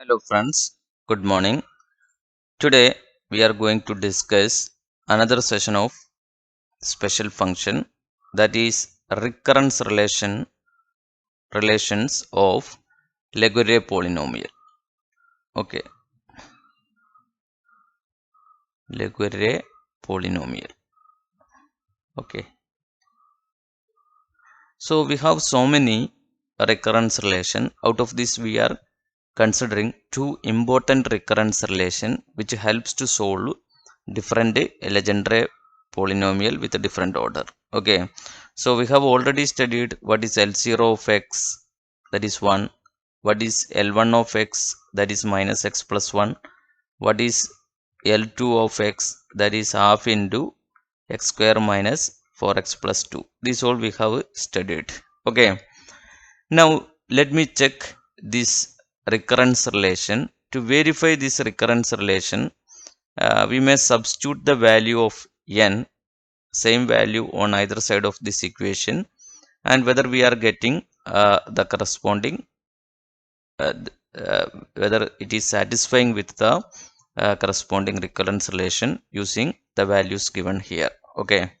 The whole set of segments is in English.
Hello friends, good morning. Today we are going to discuss another session of special function, that is relations of Legendre polynomial. Okay, Legendre polynomial. Okay, so we have so many recurrence relation. Out of this we are considering two important recurrence relation which helps to solve different Legendre polynomial with a different order. Okay, so we have already studied what is L0 of x, that is 1, what is L1 of x, that is minus x plus 1, what is L2 of x, that is half into x square minus 4x plus 2. This all we have studied. Okay, now let me check this recurrence relation. To verify this recurrence relation, we may substitute the value of n, same value on either side of this equation, and whether we are getting the corresponding whether it is satisfying with the corresponding recurrence relation using the values given here. Okay,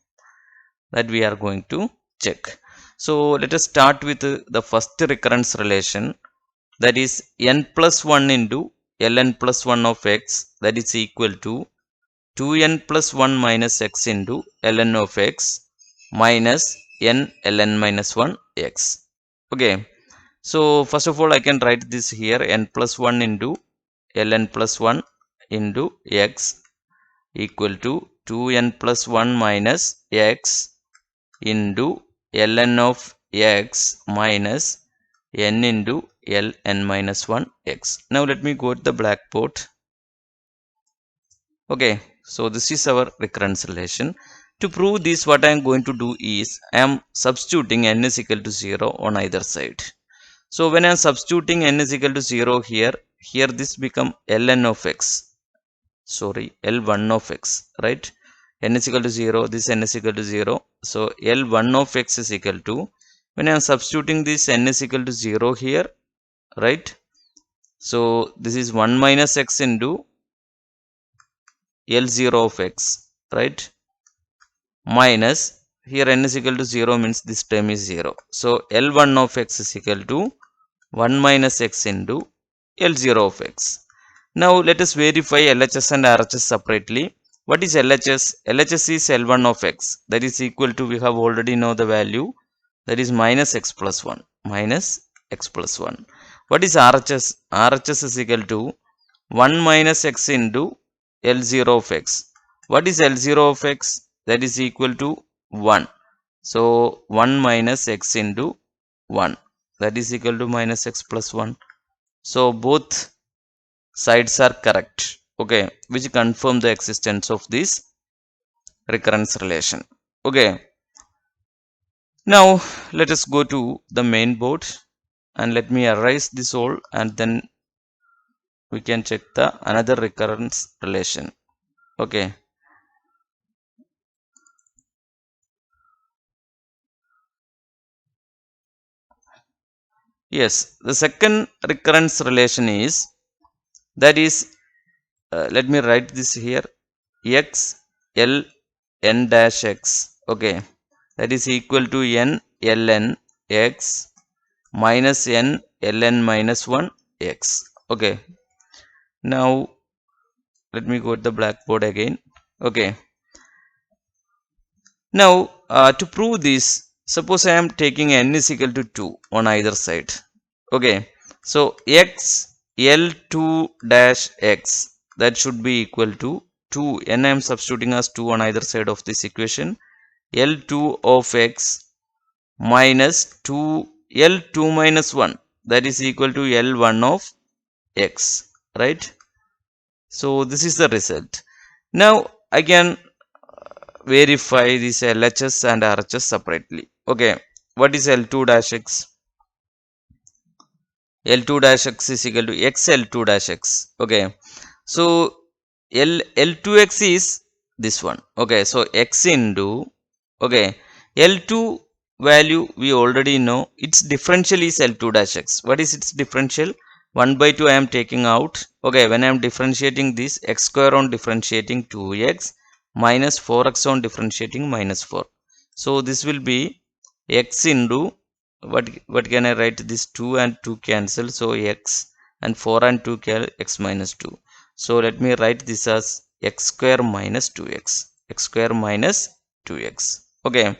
that we are going to check. So let us start with the first recurrence relation, that is n plus 1 into ln plus 1 of x, that is equal to 2n plus 1 minus x into ln of x minus n ln minus 1 x. Okay, so first of all I can write this here, n plus 1 into ln plus 1 into x equal to 2n plus 1 minus x into ln of x minus n into ln minus 1 x. Now let me go to the blackboard. Okay, so this is our recurrence relation. To prove this, what I am going to do is I am substituting n is equal to 0 on either side. So when I am substituting n is equal to 0 here this become ln of x, sorry, L1 of x, right? N is equal to 0, this n is equal to 0. So L1 of x is equal to, when I am substituting this n is equal to 0 here, right? So this is 1 minus x into L0 of x, right? Minus, here n is equal to 0 means this term is 0. So L1 of x is equal to 1 minus x into L0 of x. Now let us verify LHS and RHS separately. What is LHS? LHS is L1 of x, that is equal to, we have already know the value, that is minus x plus 1, minus x plus 1. What is RHS? RHS is equal to 1 minus x into L0 of x. What is L0 of x? That is equal to 1. So 1 minus x into 1, that is equal to minus x plus 1. So both sides are correct. Okay, which confirm the existence of this recurrence relation. Okay, now let us go to the main board and let me erase this all, and then we can check the another recurrence relation. Okay, yes, the second recurrence relation is, that is let me write this here, x l n dash x. Okay, that is equal to n ln x minus n ln minus 1 x. Okay, now let me go to the blackboard again. Okay, now to prove this, suppose I am taking n is equal to 2 on either side. Okay, so x l2 dash x, that should be equal to 2, n I am substituting as 2 on either side of this equation, L2 of x minus 2 L2 minus 1, that is equal to L1 of x, right? So this is the result. Now I can verify this LHS and RHS separately. Okay, what is L2 dash x? L2 dash x is equal to x L2 dash x. Okay, so L2x is this one. Okay, so x into, okay, L2 value we already know, its differential is L2 dash x. What is its differential? 1 by 2 I am taking out. Okay, when I am differentiating this, x square on differentiating 2x minus 4x on differentiating minus 4. So this will be x into what can I write? This 2 and 2 cancel, so x, and 4 and 2 x minus 2. So let me write this as x square minus 2x, x square minus 2x. Okay,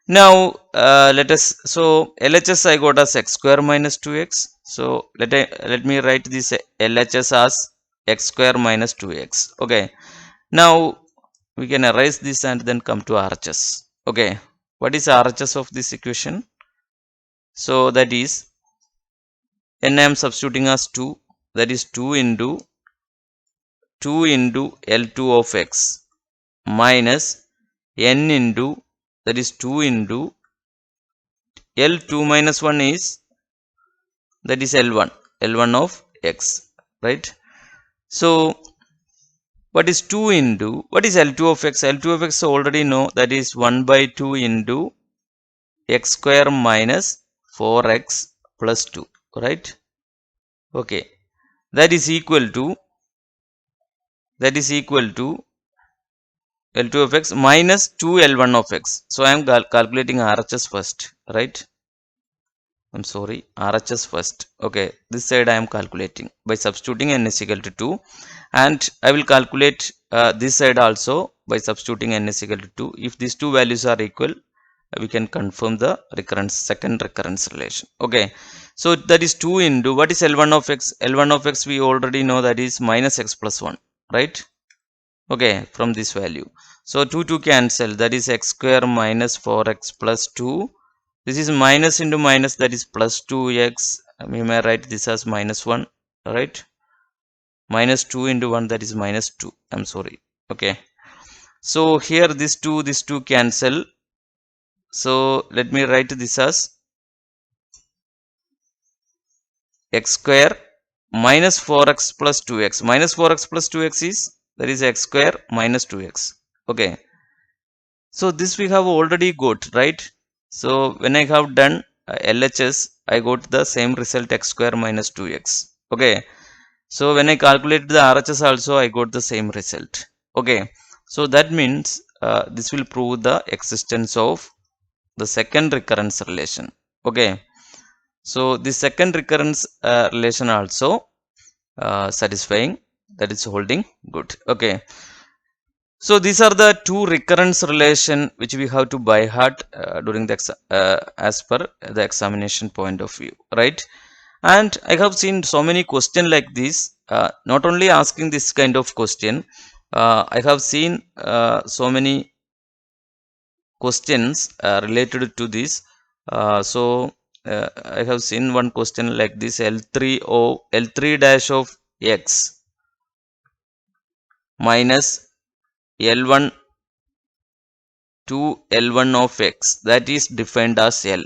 now let us, so LHS I got as x square minus 2x. So let me write this LHS as x square minus 2x. Okay, now we can erase this and then come to RHS. Okay, what is RHS of this equation? So that is, n I am substituting as 2, that is 2 into L2 of x minus n into, that is 2 into L2 minus 1 is, that is L1 of x, right? So what is 2 into, what is L2 of x? L2 of x already know, that is 1 by 2 into x square minus 4x plus 2, right? Okay, that is equal to L2 of x minus 2 L1 of x. So I am calculating RHS first, right? I'm sorry, RHS first. Okay, this side I am calculating by substituting n is equal to 2, and I will calculate this side also by substituting n is equal to 2. If these two values are equal, we can confirm the recurrence, second recurrence relation. Okay, so that is 2 into, what is L1 of x? L1 of x we already know, that is minus x plus 1, right? Okay, from this value, so 2 cancel, that is x square minus 4x plus 2. This is minus into minus, that is plus 2x. We may write this as minus 1, right? Minus 2 into 1, that is minus 2. I'm sorry. Okay, so here this 2 cancel. So let me write this as x square minus 4x plus 2x. Minus 4x plus 2x is, that is x square minus 2x. Okay, so this we have already got, right? So when I have done LHS, I got the same result, x square minus 2x. Okay, so when I calculate the RHS also, I got the same result. Okay, so that means this will prove the existence of the second recurrence relation. Okay, so the second recurrence relation also satisfying, that is holding good. Okay, so these are the two recurrence relation which we have to by heart during the as per the examination point of view, right? And I have seen so many questions like this, not only asking this kind of question, I have seen so many questions related to this. I have seen one question like this, L3 dash of x minus L1 to L1 of x, that is defined as L.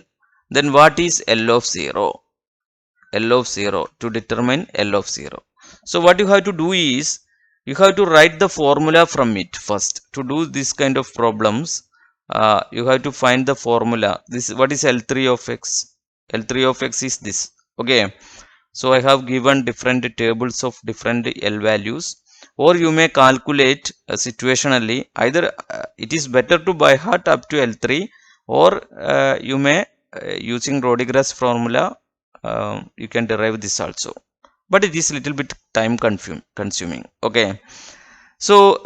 Then what is L of 0? L of 0, to determine L of 0. So what you have to do is, you have to write the formula from it first. To do this kind of problems, you have to find the formula. This, what is L3 of x? L3 of x is this. Okay, so I have given different tables of different L values, or you may calculate situationally. Either it is better to by heart up to L3, or you may using Rodriguez formula you can derive this also, but it is little bit time consuming. Okay, so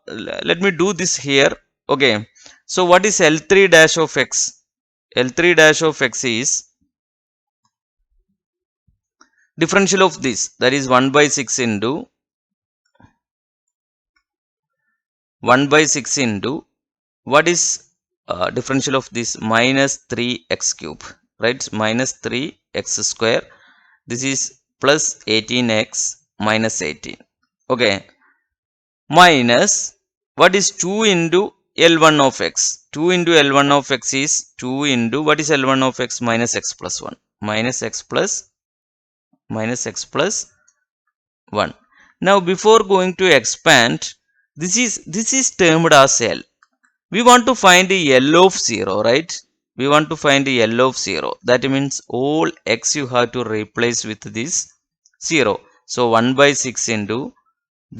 let me do this here. Okay, so what is L3 dash of x? L3 dash of x is differential of this, that is 1 by 6 into 1 by 6 into, what is differential of this? Minus 3x cube, right? Minus 3x square. This is plus 18x minus 18. Okay, minus, what is 2 into L1 of x? 2 into L1 of x is 2 into, what is L1 of x? Minus x plus 1. Minus x plus 1. Now before going to expand, this is termed as L. We want to find the L of 0, right? we want to find the L of 0. That means all x you have to replace with this 0. So 1 by 6 into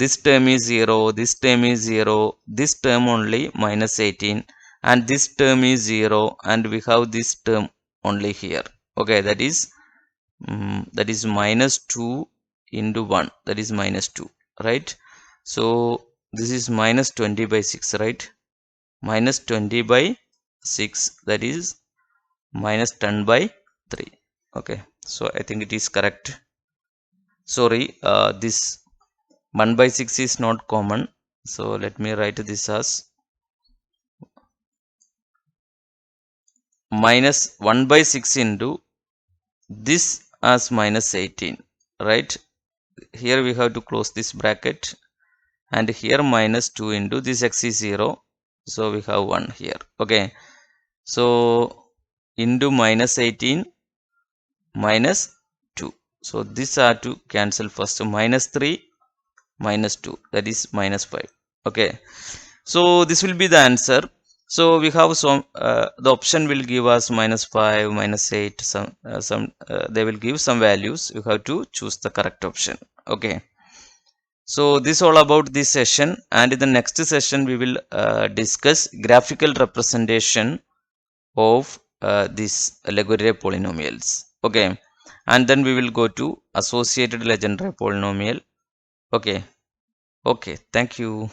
this term is 0, this term is 0, this term only minus 18, and this term is 0, and we have this term only here. Okay, that is minus 2 into 1, that is minus 2, right? So this is minus 20 by 6, right? Minus 20 by 6, that is minus 10 by 3. Okay, so I think it is correct. Sorry, this 1 by 6 is not common, so let me write this as minus 1 by 6 into this as minus 18, right? Here we have to close this bracket, and here minus 2 into this x is 0, so we have 1 here. Okay, so into minus 18 minus 2, so these are to cancel first. So minus 3 minus 2, that is minus 5. Okay, so this will be the answer. So we have some the option will give us minus 5, minus 8, some they will give some values. You have to choose the correct option. Okay, so this all about this session, and in the next session we will discuss graphical representation of these Legendre polynomials. Okay, and then we will go to associated Legendre polynomial. Okay, thank you.